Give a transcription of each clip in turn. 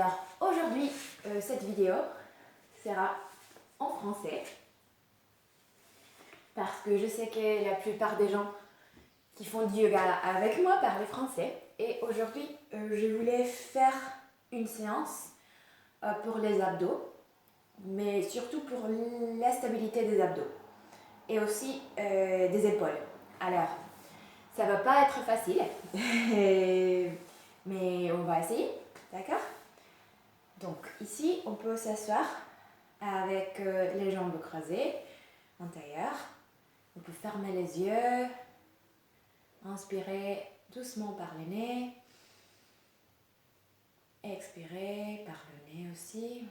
Alors aujourd'hui, cette vidéo sera en français parce que je sais que la plupart des gens qui font du yoga avec moi parlent français et aujourd'hui, je voulais faire une séance pour les abdos, mais surtout pour la stabilité des abdos et aussi des épaules. Alors, ça va pas être facile, mais on va essayer, d'accord? Donc ici, on peut s'asseoir avec les jambes croisées en tailleur. On peut fermer les yeux, inspirer doucement par le nez, expirer par le nez aussi.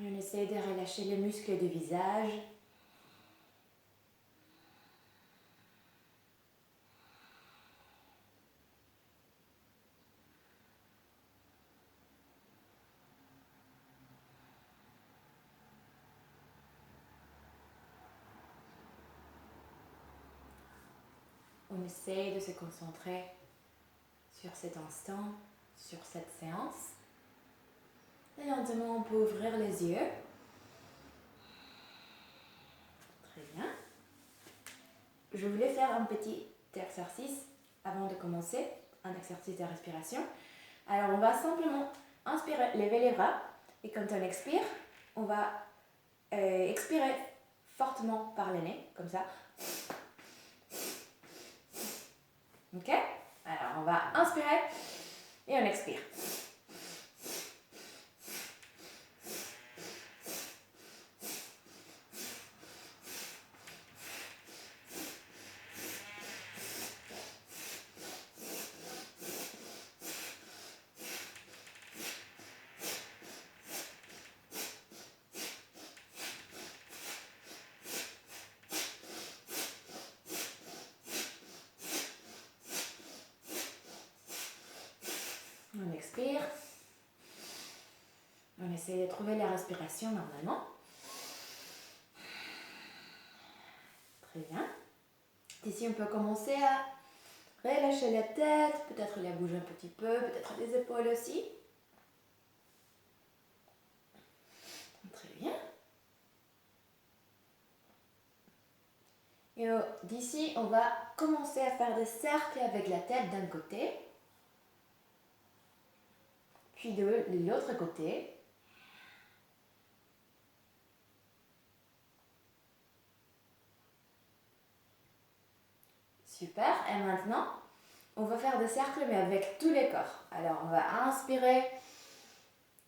On essaie de relâcher les muscles du visage. On essaie de se concentrer sur cet instant, sur cette séance. Et lentement, on peut ouvrir les yeux. Très bien. Je voulais faire un petit exercice avant de commencer, un exercice de respiration. Alors, on va simplement inspirer, lever les bras. Et quand on expire, on va expirer fortement par le nez, comme ça. Ok? Alors, on va inspirer et on expire. On expire. On essaie de trouver la respiration normalement. Très bien. Ici, on peut commencer à relâcher la tête, peut-être la bouger un petit peu, peut-être les épaules aussi. Très bien. Et d'ici, on va commencer à faire des cercles avec la tête d'un côté, puis de l'autre côté. Super. Et maintenant, on va faire des cercles mais avec tous les corps. Alors, on va inspirer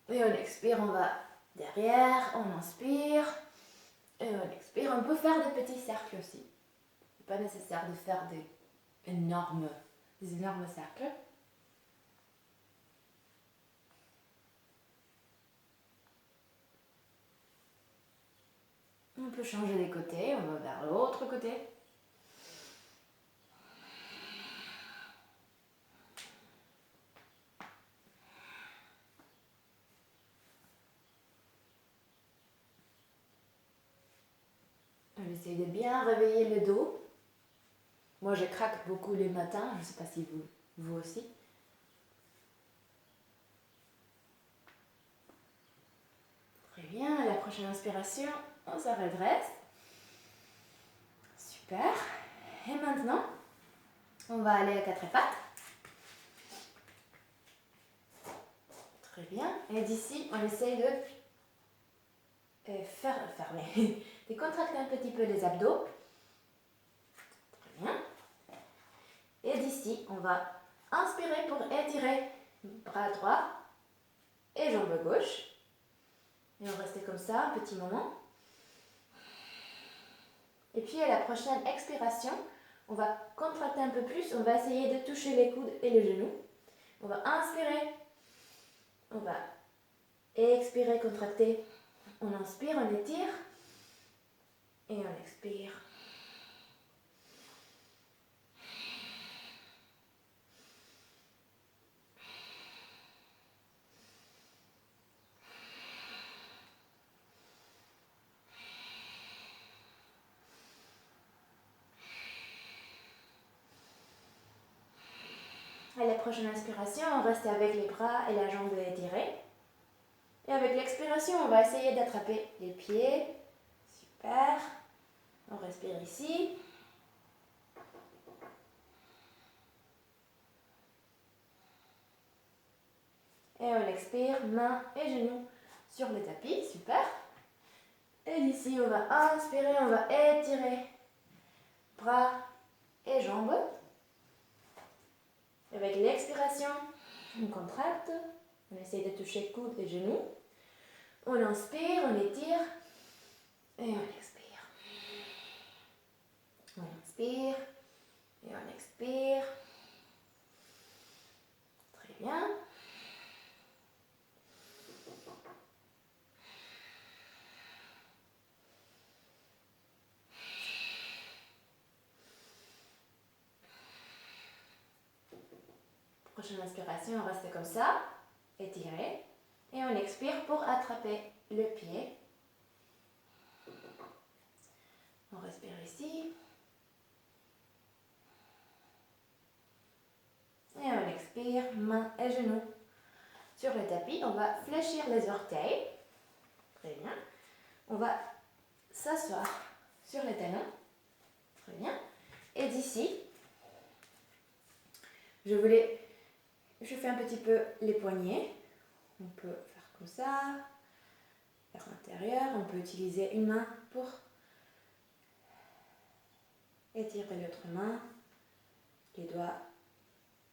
et on expire. On va derrière, on inspire et on expire. On peut faire des petits cercles aussi. Il n'est pas nécessaire de faire des énormes cercles. On peut changer les côtés, on va vers l'autre côté. On essaye de bien réveiller le dos. Moi, je craque beaucoup les matins, je ne sais pas si vous aussi. Très bien, la prochaine inspiration, on se redresse. Super. Et maintenant, on va aller à quatre pattes. Très bien. Et d'ici, on essaye de fermer, de contracter un petit peu les abdos. Très bien. Et d'ici, on va inspirer pour étirer bras droit et jambe gauche. Et on reste comme ça un petit moment. Et puis à la prochaine expiration, on va contracter un peu plus. On va essayer de toucher les coudes et les genoux. On va inspirer. On va expirer, contracter. On inspire, on étire. Et on expire. À la prochaine inspiration, on reste avec les bras et la jambe étirée. Et avec l'expiration, on va essayer d'attraper les pieds. Super. On respire ici. Et on expire, mains et genoux sur le tapis. Super. Et d'ici, on va inspirer, on va étirer bras et jambes. Avec l'expiration, on contracte. On essaye de toucher coudes et genoux. On inspire, on étire. Et on expire. On inspire. Et on expire. Très bien. Prochaine inspiration, on reste comme ça, étiré. Et on expire pour attraper le pied. On respire ici. Et on expire, mains et genoux sur le tapis. On va fléchir les orteils. Très bien. On va s'asseoir sur les talons. Très bien. Et d'ici, je fais un petit peu les poignets. On peut faire comme ça, vers l'intérieur. On peut utiliser une main pour étirer l'autre main. Les doigts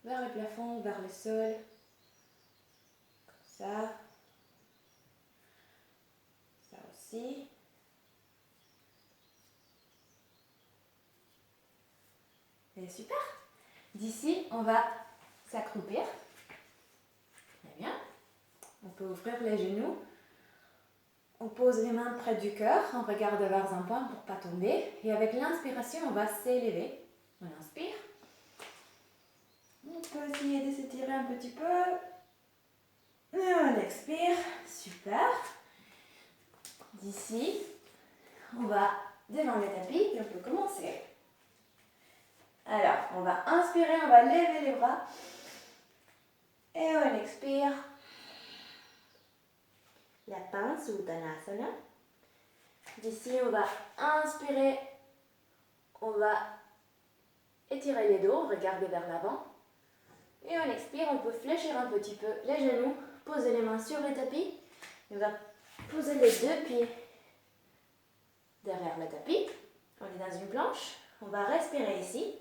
vers le plafond, vers le sol. Comme ça. Ça aussi. Et super. D'ici, on va s'accroupir. Très bien. On peut ouvrir les genoux. On pose les mains près du cœur. On regarde vers un point pour ne pas tomber. Et avec l'inspiration, on va s'élever. On inspire. On peut essayer de s'étirer un petit peu. Et on expire. Super. D'ici, on va devant le tapis et on peut commencer. Alors, on va inspirer, on va lever les bras. Et on expire. La pince ou Uttanasana. D'ici, on va inspirer. On va étirer les dos, regarder vers l'avant. Et on expire, on peut fléchir un petit peu les genoux, poser les mains sur le tapis. On va poser les deux pieds derrière le tapis. On est dans une planche. On va respirer ici.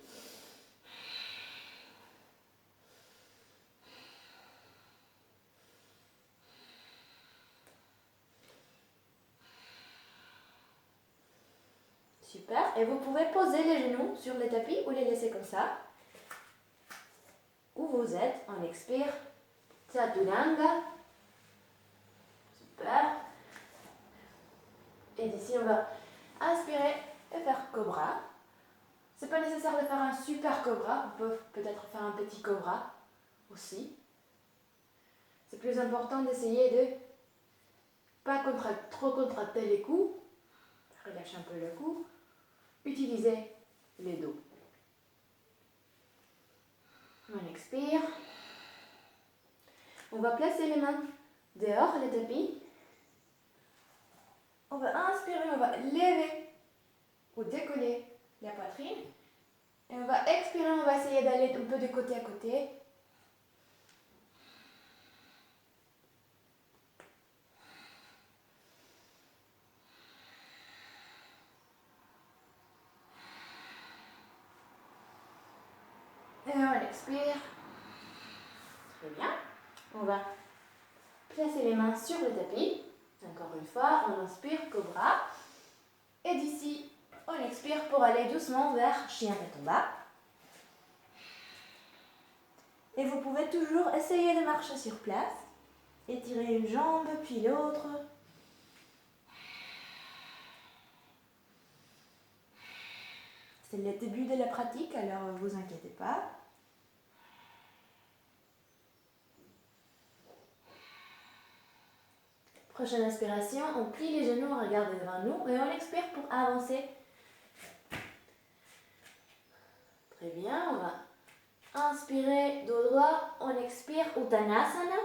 Super. Et vous pouvez poser les genoux sur le tapis ou les laisser comme ça. Où vous êtes, on expire. Chaturanga. Super. Et d'ici, on va inspirer et faire cobra. C'est pas nécessaire de faire un super cobra. On peut peut-être faire un petit cobra aussi. C'est plus important d'essayer de pas trop contracter les coups. Relâcher un peu le cou. Utilisez les dos. On expire. On va placer les mains dehors, le tapis. On va inspirer, on va lever ou décoller la poitrine. Et on va expirer, on va essayer d'aller un peu de côté à côté. Et on expire. Très bien. On va placer les mains sur le tapis. Encore une fois, on inspire, cobra. Et d'ici, on expire pour aller doucement vers chien tête en bas. Et vous pouvez toujours essayer de marcher sur place. Étirer une jambe, puis l'autre. C'est le début de la pratique, alors ne vous inquiétez pas. Prochaine inspiration, on plie les genoux, on regarde devant nous et on expire pour avancer. Très bien, on va Inspirez, dos droit, on expire, Uttanasana.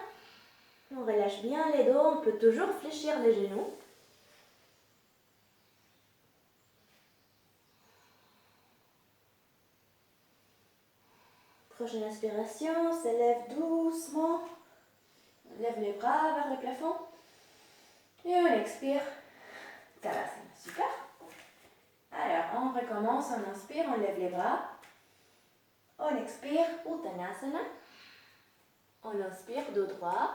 On relâche bien les dos, on peut toujours fléchir les genoux. Prochaine inspiration, s'élève doucement. On lève les bras vers le plafond. Et on expire. Tadasana, super. Alors, on recommence, on inspire, on lève les bras. On expire, Uttanasana. On inspire, dos droit.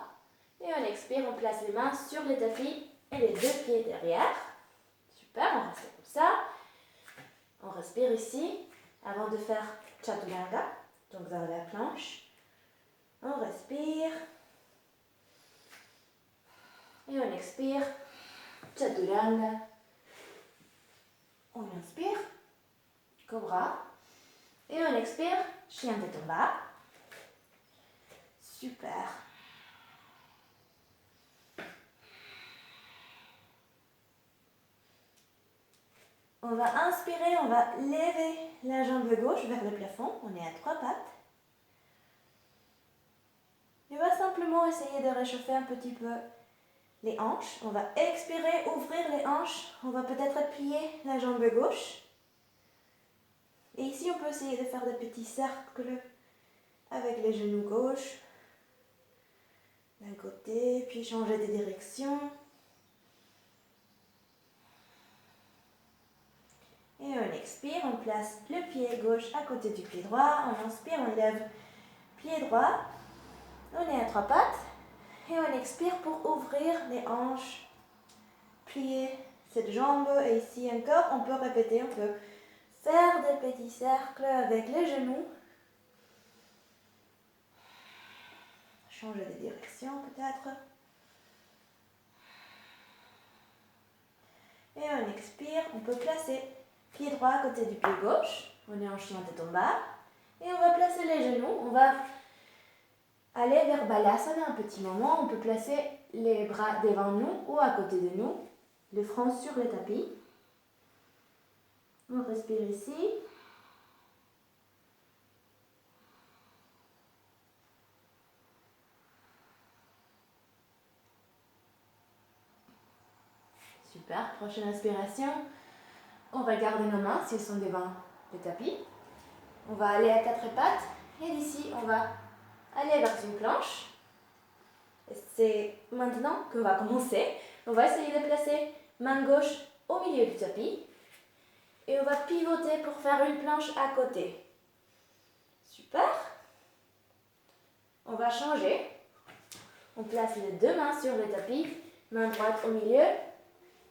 Et on expire, on place les mains sur le tapis et les deux pieds derrière. Super, on reste comme ça. On respire ici avant de faire Chaturanga, donc dans la planche. On respire. Et on expire, Chaturanga. On inspire, Cobra. Et on expire, Chien de Tomba. Super. On va inspirer, on va lever la jambe gauche vers le plafond. On est à 3 pattes. Et on va simplement essayer de réchauffer un petit peu les hanches. On va expirer, ouvrir les hanches. On va peut-être plier la jambe gauche. Et ici, on peut essayer de faire des petits cercles avec les genoux gauche. D'un côté, puis changer de direction. Et on expire, on place le pied gauche à côté du pied droit. On inspire, on lève pied droit. On est à 3 pattes. Et on expire pour ouvrir les hanches. Plier cette jambe. Et ici encore, on peut répéter, on peut faire des petits cercles avec les genoux. Changer de direction peut-être. Et on expire, on peut placer pied droit à côté du pied gauche. On est en chien tête en bas. Et on va placer les genoux. On va aller vers Balasana un petit moment. On peut placer les bras devant nous ou à côté de nous. Le front sur le tapis. On respire ici. Super. Prochaine inspiration. On va garder nos mains si elles sont devant le tapis. On va aller à 4 pattes. Et d'ici, on va aller vers une planche. C'est maintenant qu'on va commencer. On va essayer de placer main gauche au milieu du tapis. Et on va pivoter pour faire une planche à côté. Super. On va changer. On place les deux mains sur le tapis. Main droite au milieu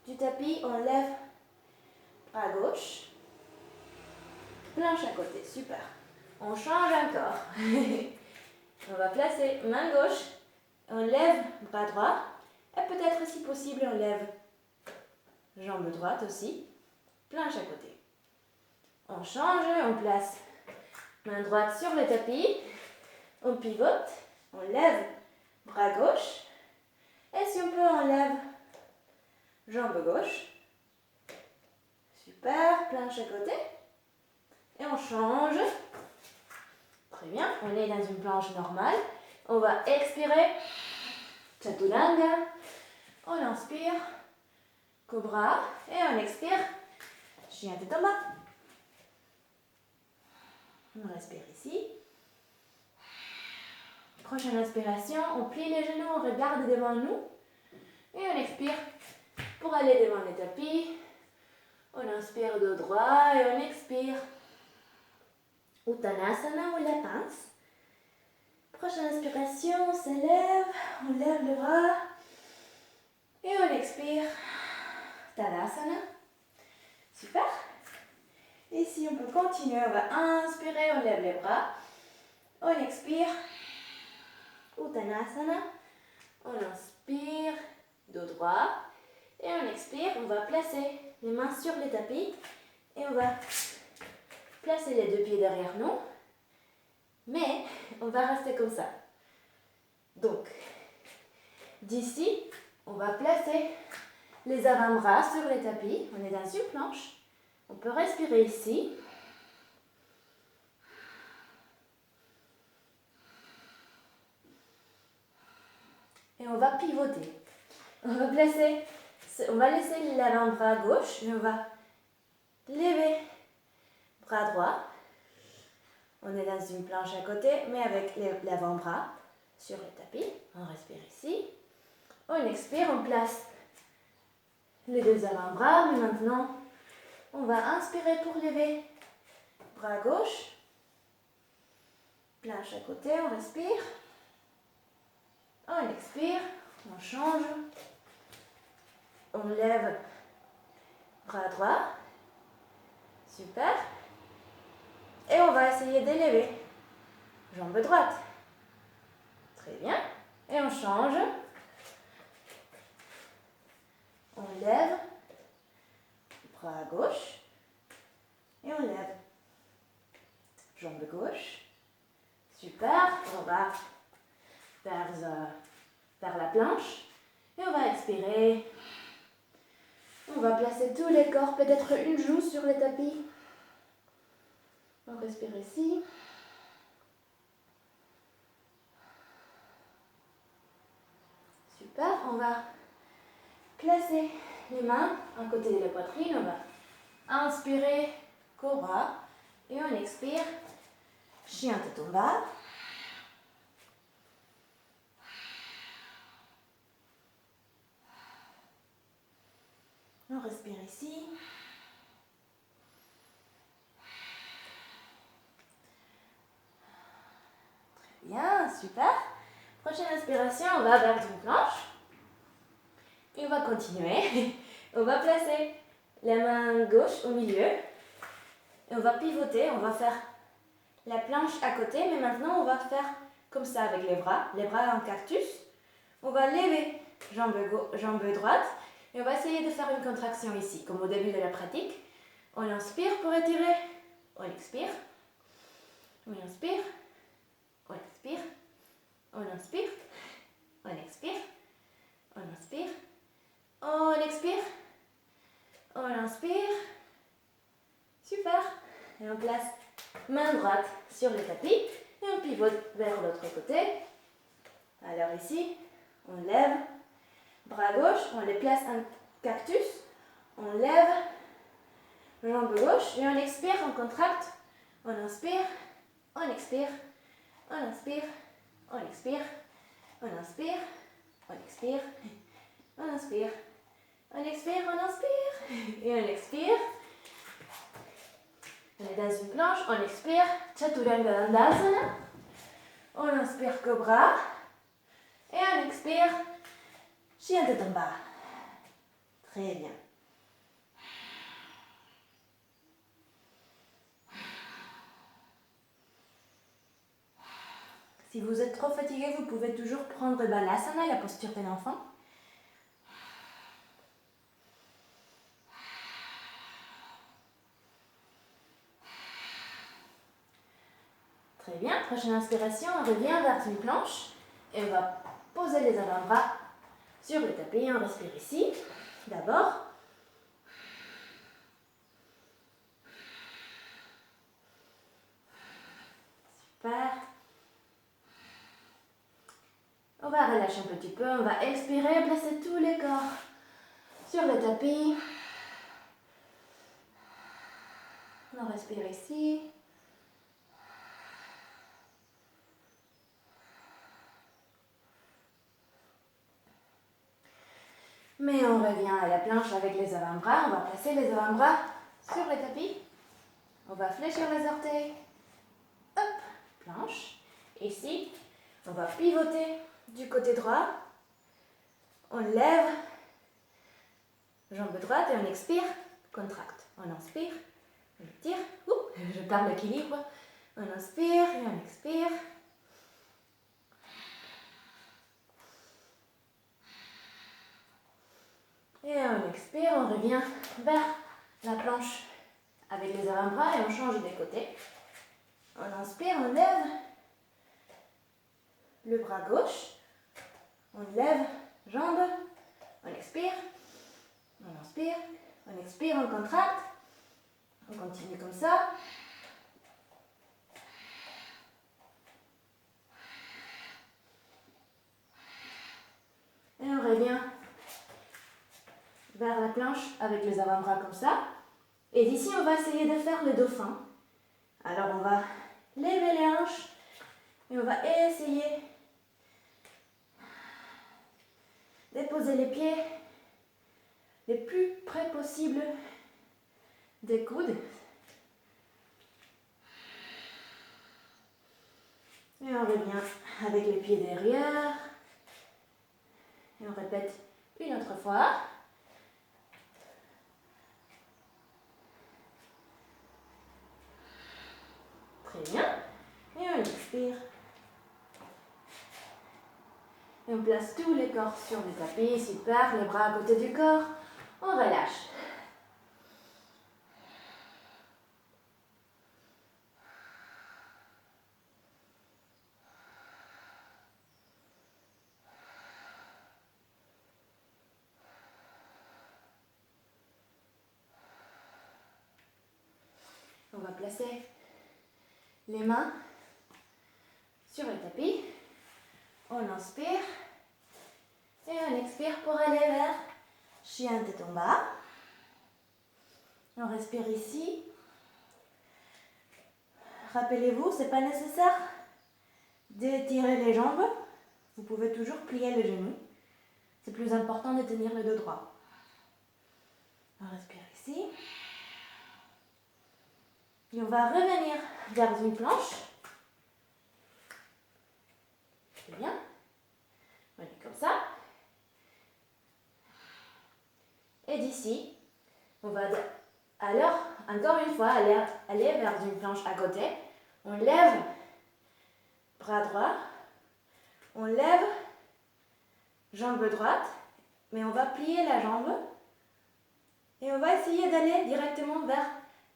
du tapis. On lève à gauche. Planche à côté. Super. On change encore. On va placer main gauche. On lève bras droit. Et peut-être si possible, on lève jambe droite aussi. Planche à côté. On change, on place main droite sur le tapis. On pivote. On lève bras gauche. Et si on peut, on lève jambe gauche. Super. Planche à côté. Et on change. Très bien. On est dans une planche normale. On va expirer. Chaturanga. On inspire. Cobra. Et on expire. Chien tête en bas. On respire ici. Prochaine inspiration. On plie les genoux. On regarde devant nous. Et on expire pour aller devant le tapis. On inspire dos droit et on expire. Uttanasana ou la pince. Prochaine inspiration, on s'élève, on lève le bras et on expire. Tadasana. Super. Ici, on peut continuer. On va inspirer, on lève les bras. On expire. Uttanasana. On inspire, dos droit. Et on expire. On va placer les mains sur le tapis. Et on va placer les deux pieds derrière nous. Mais on va rester comme ça. Donc, d'ici, on va placer les avant-bras sur le tapis. On est dans une planche. On peut respirer ici. on va pivoter. On va laisser l'avant-bras gauche et on va lever bras droit. On est dans une planche à côté, mais avec l'avant-bras sur le tapis. On respire ici. On expire, on place les deux avant-bras, mais maintenant, on va inspirer pour lever bras gauche. Planche à côté, on respire. On expire, on change. On lève bras droit. Super. Et on va essayer d'élever jambe droite. Très bien. Et on change. On lève bras gauche. Et on lève jambe gauche. Super. On va vers la planche. Et on va expirer. On va placer tous les corps, peut-être une joue sur le tapis. On respire ici. Super, on va placer les mains à côté de la poitrine. On va inspirer, cobra. Et on expire, chien tête en bas. On respire ici. Très bien, super. Prochaine inspiration, on va vers une planche. Et on va continuer. On va placer la main gauche au milieu. Et on va pivoter, on va faire la planche à côté. Mais maintenant, on va faire comme ça avec les bras en cactus. On va lever jambe droite. Et on va essayer de faire une contraction ici, comme au début de la pratique. On inspire pour étirer. On expire. On inspire. On expire. On inspire. On expire. On inspire. On expire. On inspire. Super. Et on place main droite sur le tapis. Et on pivote vers l'autre côté. Alors ici, on lève. Bras gauche, on les place en cactus. On lève. Jambe gauche. Et on expire, on contracte. On inspire. On expire. On inspire. On expire. On inspire. On expire. On inspire. On expire, on inspire. Et on expire. On est dans une planche. On expire. Chaturanga Dandasana. On inspire cobra. Et on expire. Chien tête en bas. Très bien. Si vous êtes trop fatigué, vous pouvez toujours prendre Balasana, la posture de l'enfant. Très bien, prochaine inspiration, on revient vers une planche et on va poser les avant-bras sur le tapis. On respire ici, d'abord. Super. On va relâcher un petit peu, on va expirer, placer tous les corps sur le tapis. On respire ici. Mais on revient à la planche avec les avant-bras. On va placer les avant-bras sur le tapis. On va fléchir les orteils. Hop, planche. Ici, on va pivoter du côté droit. On lève jambe droite et on expire, contracte. On inspire, on étire. Je perds l'équilibre. On inspire et on expire. Et on expire, on revient vers la planche avec les avant-bras et on change des côtés. On inspire, on lève le bras gauche. On lève jambe. On expire. On inspire. On expire, on contracte. On continue comme ça. planche avec les avant-bras comme ça. Et d'ici, on va essayer de faire le dauphin. Alors, on va lever les hanches et on va essayer de poser les pieds le plus près possible des coudes. Et on revient avec les pieds derrière. Et on répète une autre fois. Très bien. Et on expire. Et on place tous les corps sur le tapis. Super. Les bras à côté du corps. On relâche. On va placer les mains sur le tapis. On inspire et on expire pour aller vers chien tête en bas. On respire ici. Rappelez-vous, ce n'est pas nécessaire d'étirer les jambes. Vous pouvez toujours plier les genoux. C'est plus important de tenir le dos droit. On respire ici. Et on va revenir vers une planche. C'est bien. On est comme ça. Et d'ici, on va alors, encore une fois, aller vers une planche à côté. On lève bras droit. On lève jambe droite. Mais on va plier la jambe. Et on va essayer d'aller directement vers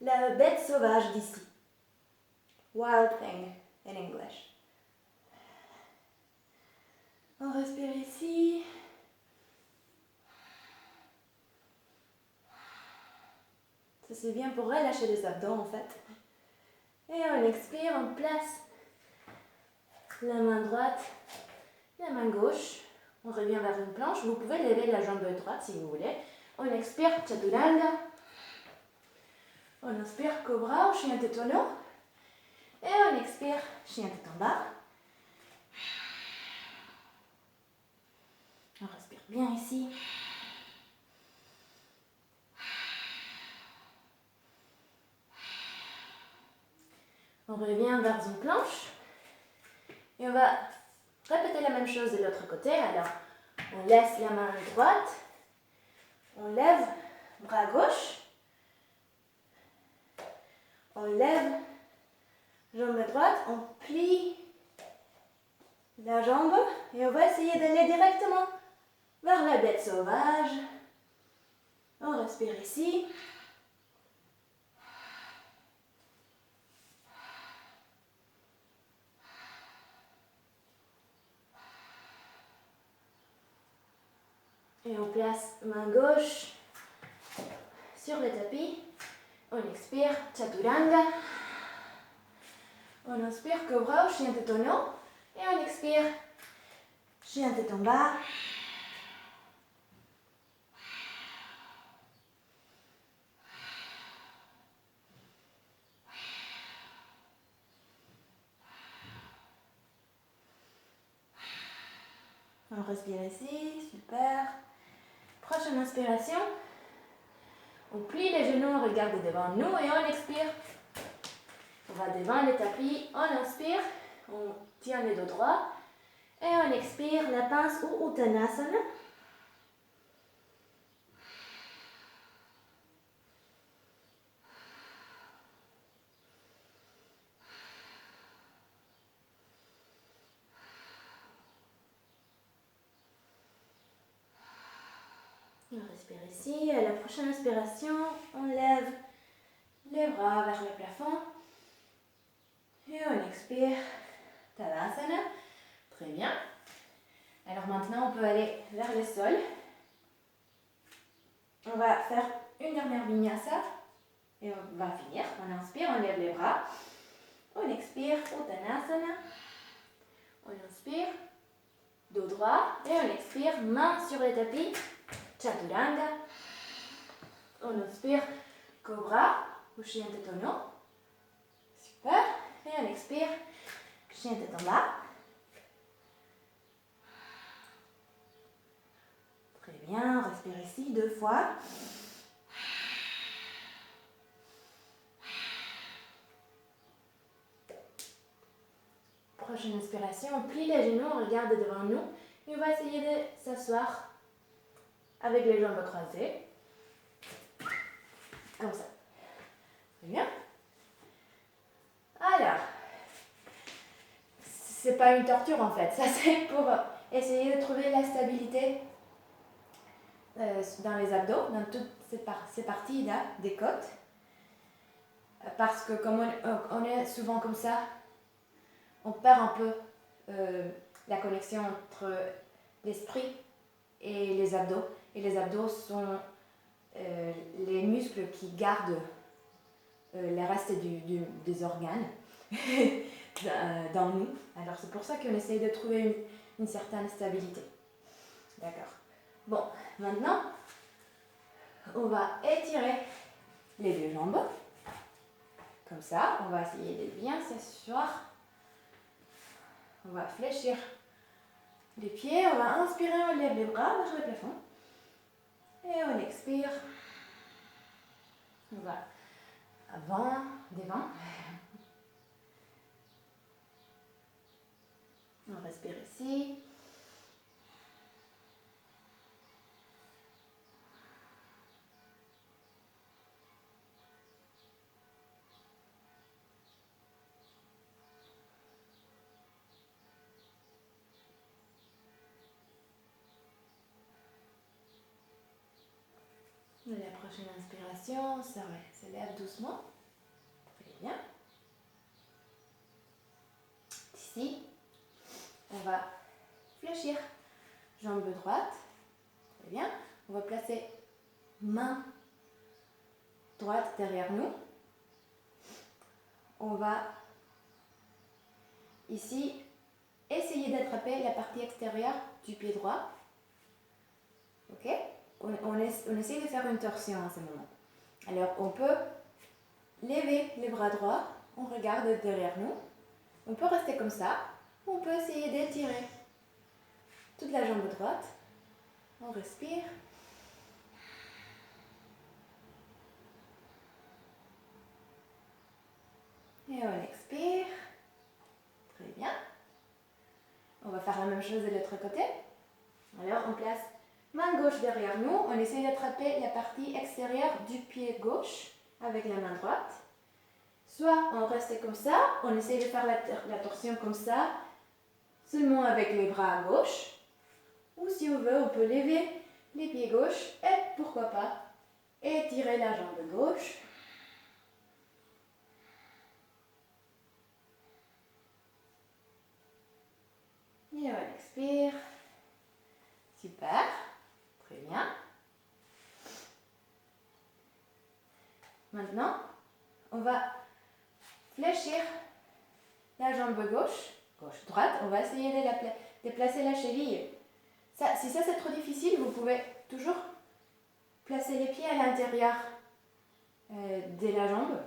la bête sauvage d'ici. Wild thing in English. On respire ici. Ça c'est bien pour relâcher les abdos en fait. Et on expire, on place la main droite, la main gauche. On revient vers une planche. Vous pouvez lever la jambe droite si vous voulez. On expire, chaturanga. On inspire, cobra ou chien tête en haut. Et on expire, chien tête en bas. On respire bien ici. On revient vers une planche. Et on va répéter la même chose de l'autre côté. Alors, on laisse la main droite. On lève bras gauche. On lève jambe droite. On plie la jambe. Et on va essayer d'aller directement vers la bête sauvage. On respire ici. Et on place main gauche sur le tapis. On expire, chaturanga. On inspire, cobra ou chien tête en haut. Et on expire, chien tête en bas. On respire ici, super. Prochaine inspiration. On plie les genoux, on regarde devant nous et on expire. On va devant le tapis, on inspire, on tient le dos droit et on expire la pince ou Uttanasana. On respire ici. À la prochaine inspiration, on lève les bras vers le plafond. Et on expire. Tadasana. Très bien. Alors maintenant, on peut aller vers le sol. On va faire une dernière vinyasa. Et on va finir. On inspire, on lève les bras. On expire. Uttanasana. On inspire. Dos droit. Et on expire. Main sur le tapis. Chaturanga. On inspire, cobra ou chien tête en haut. Super. Et on expire, chien tête en bas. Très bien, respire ici 2 fois. Prochaine inspiration, on plie les genoux, on regarde devant nous et on va essayer de s'asseoir avec les jambes croisées. Comme ça. Très bien. Alors, c'est pas une torture en fait, ça c'est pour essayer de trouver la stabilité dans les abdos, dans toutes ces parties-là des côtes. Parce que comme on est souvent comme ça, on perd un peu la connexion entre l'esprit et les abdos. Et les abdos sont les muscles qui gardent le reste des organes dans nous. Alors c'est pour ça qu'on essaye de trouver une certaine stabilité. D'accord. Bon, maintenant, on va étirer les 2 jambes. Comme ça, on va essayer de bien s'asseoir. On va fléchir les pieds. On va inspirer, on lève les bras vers le plafond. Et on expire. On va avant, devant. On respire ici. La prochaine inspiration, ça se lève doucement. Très bien. Ici, on va fléchir. Jambe droite. Très bien. On va placer main droite derrière nous. On va ici essayer d'attraper la partie extérieure du pied droit. Ok? On essaie de faire une torsion à ce moment. Alors, on peut lever les bras droits, on regarde derrière nous. On peut rester comme ça, ou on peut essayer d'étirer toute la jambe droite. On respire. Et on expire. Très bien. On va faire la même chose de l'autre côté. Alors, on place main gauche derrière nous. On essaie d'attraper la partie extérieure du pied gauche avec la main droite. Soit on reste comme ça, on essaie de faire la torsion comme ça, seulement avec les bras à gauche. Ou si on veut, on peut lever les pieds gauches et pourquoi pas étirer la jambe gauche. Et on expire. Super. Très bien. Maintenant, on va fléchir la jambe gauche, gauche-droite. On va essayer de placer la cheville. Si ça c'est trop difficile, vous pouvez toujours placer les pieds à l'intérieur de la jambe.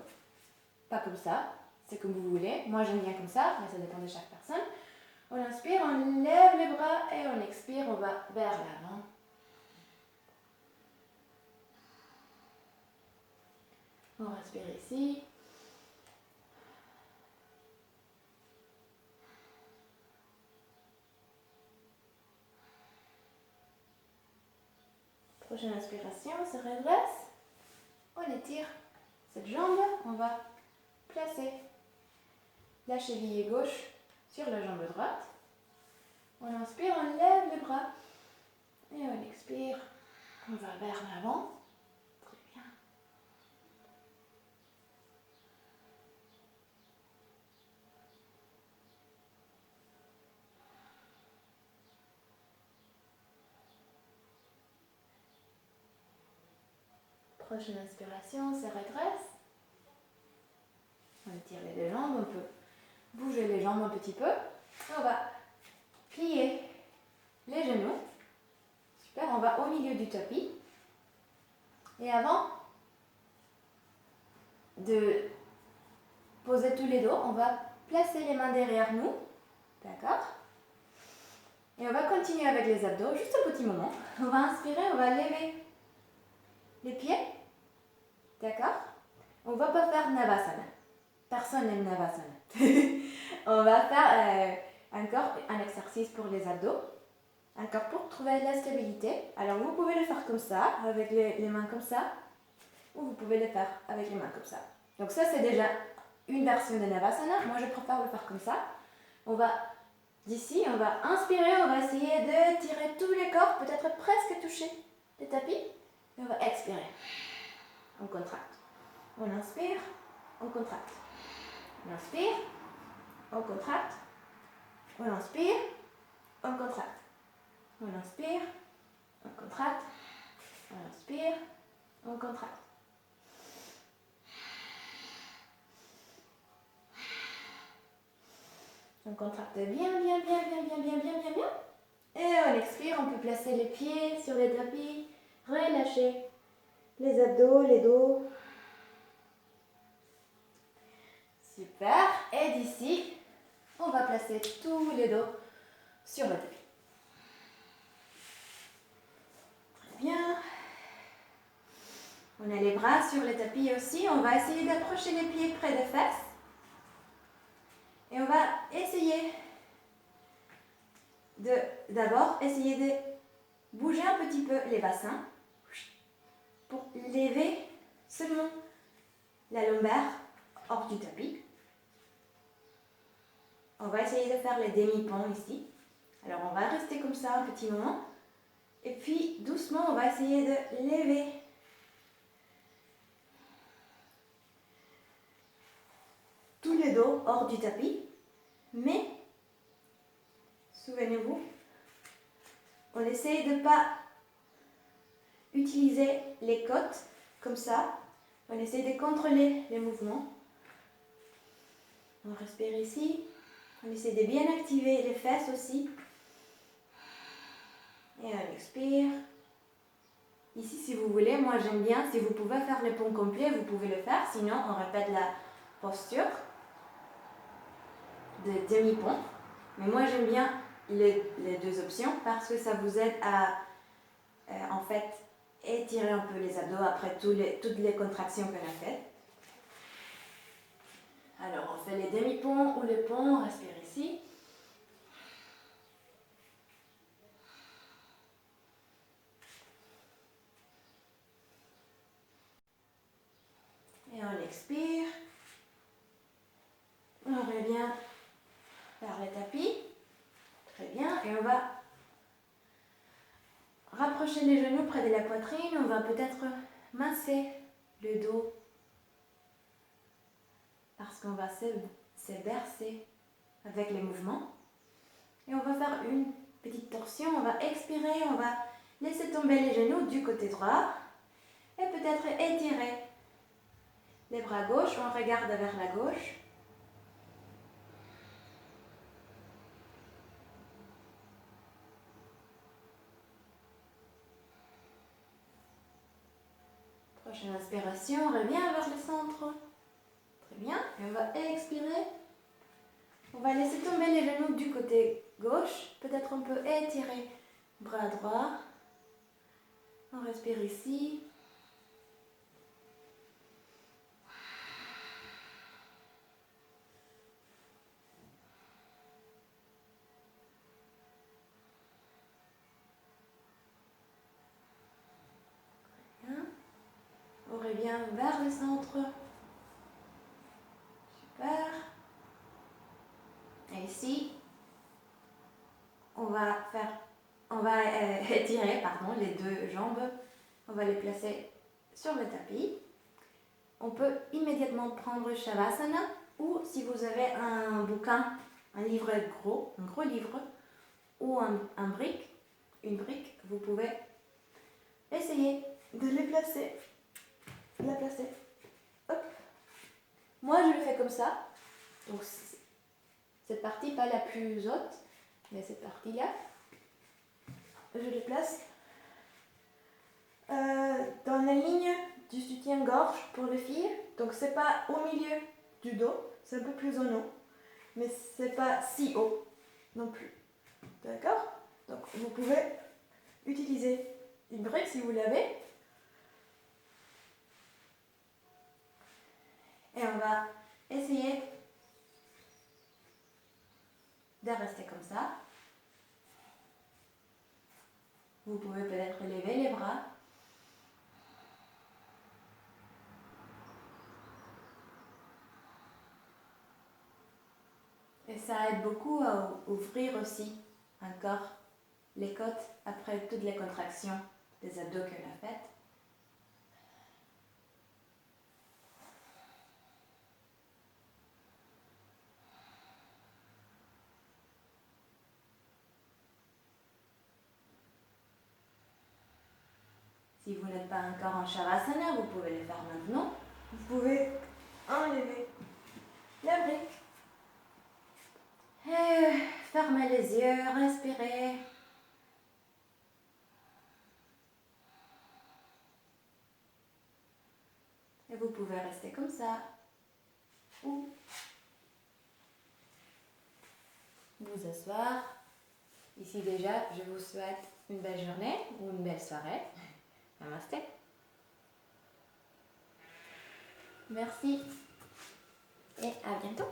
Pas comme ça, c'est comme vous voulez. Moi j'aime bien comme ça, mais ça dépend de chaque personne. On inspire, on lève les bras et on expire, on va vers l'avant. On respire ici. Prochaine inspiration, on se redresse. On étire cette jambe. On va placer la cheville gauche sur la jambe droite. On inspire, on lève les bras. Et on expire. On va vers l'avant. Très bien. Prochaine inspiration, on se redresse. On étire les 2 jambes, on peut bouger les jambes un petit peu. On va plier les genoux. Super, on va au milieu du tapis. Et avant de poser tous les dos, on va placer les mains derrière nous, d'accord? Et on va continuer avec les abdos, juste un petit moment. On va inspirer, on va lever les pieds, d'accord? On va pas faire Navasana. Personne n'aime Navasana. On va faire encore un exercice pour les abdos. Encore pour trouver de la stabilité. Alors vous pouvez le faire comme ça, avec les mains comme ça, ou vous pouvez le faire avec les mains comme ça. Donc ça c'est déjà une version de Navasana. Moi je préfère le faire comme ça. On va d'ici, on va inspirer, on va essayer de tirer tous les corps, peut-être presque toucher le tapis. Et on va expirer. On contracte. On inspire, on contracte. On inspire, on contracte. On inspire, on contracte. On inspire, on contracte. On inspire, on contracte. On contracte bien, bien, bien, bien, bien, bien, bien, bien, bien. Et on expire, on peut placer les pieds sur les tapis, relâcher les abdos, les dos. Super. Et d'ici, on va placer tous les dos sur le tapis. Très bien. On a les bras sur le tapis aussi. On va essayer d'approcher les pieds près des fesses. Et on va essayer d'abord essayer de bouger un petit peu les bassins pour lever seulement la lombaire hors du tapis. On va essayer de faire les demi-ponts ici. Alors on va rester comme ça un petit moment. Et puis doucement on va essayer de lever tous les dos hors du tapis. Mais souvenez-vous, on essaye de ne pas utiliser les côtes comme ça. On essaye de contrôler les mouvements. On respire ici. On essaie de bien activer les fesses aussi. Et on expire. Ici, si vous voulez, moi j'aime bien, si vous pouvez faire les ponts complets, vous pouvez le faire. Sinon, on répète la posture de demi-pont. Mais moi j'aime bien les deux options parce que ça vous aide à en fait étirer un peu les abdos après toutes les contractions qu'on a faites. Alors on fait les demi-ponts ou les ponts, on respire ici. Et on expire. On revient vers le tapis. Très bien. Et on va rapprocher les genoux près de la poitrine. On va peut-être masser le dos parce qu'on va se bercer avec les mouvements. Et on va faire une petite torsion. On va expirer. On va laisser tomber les genoux du côté droit. Et peut-être étirer les bras gauche. On regarde vers la gauche. Prochaine inspiration, on revient vers le centre. Très bien. Et on va expirer. On va laisser tomber les genoux du côté gauche. Peut-être on peut étirer bras droit. On respire ici. Bien. On revient vers le centre. Super. Et ici, on va étirer les deux jambes. On va les placer sur le tapis. On peut immédiatement prendre Shavasana ou si vous avez un bouquin, un livre gros, un gros livre ou une brique, vous pouvez essayer de la placer. Hop. Moi je le fais comme ça. Donc cette partie pas la plus haute, mais cette partie-là, je les place dans la ligne du soutien-gorge pour les filles. Donc c'est pas au milieu du dos, c'est un peu plus en haut, mais c'est pas si haut non plus. D'accord? Donc vous pouvez utiliser une brique si vous l'avez. Et on va essayer de rester comme ça. Vous pouvez peut-être lever les bras. Et ça aide beaucoup à ouvrir aussi encore les côtes après toutes les contractions des abdos qu'on a faites. Si vous n'êtes pas encore en Shavasana, vous pouvez le faire maintenant. Vous pouvez enlever la brique. Et fermez les yeux, respirez. Et vous pouvez rester comme ça. Ou vous asseoir. Ici déjà, je vous souhaite une belle journée ou une belle soirée. Namasté. Merci et à bientôt.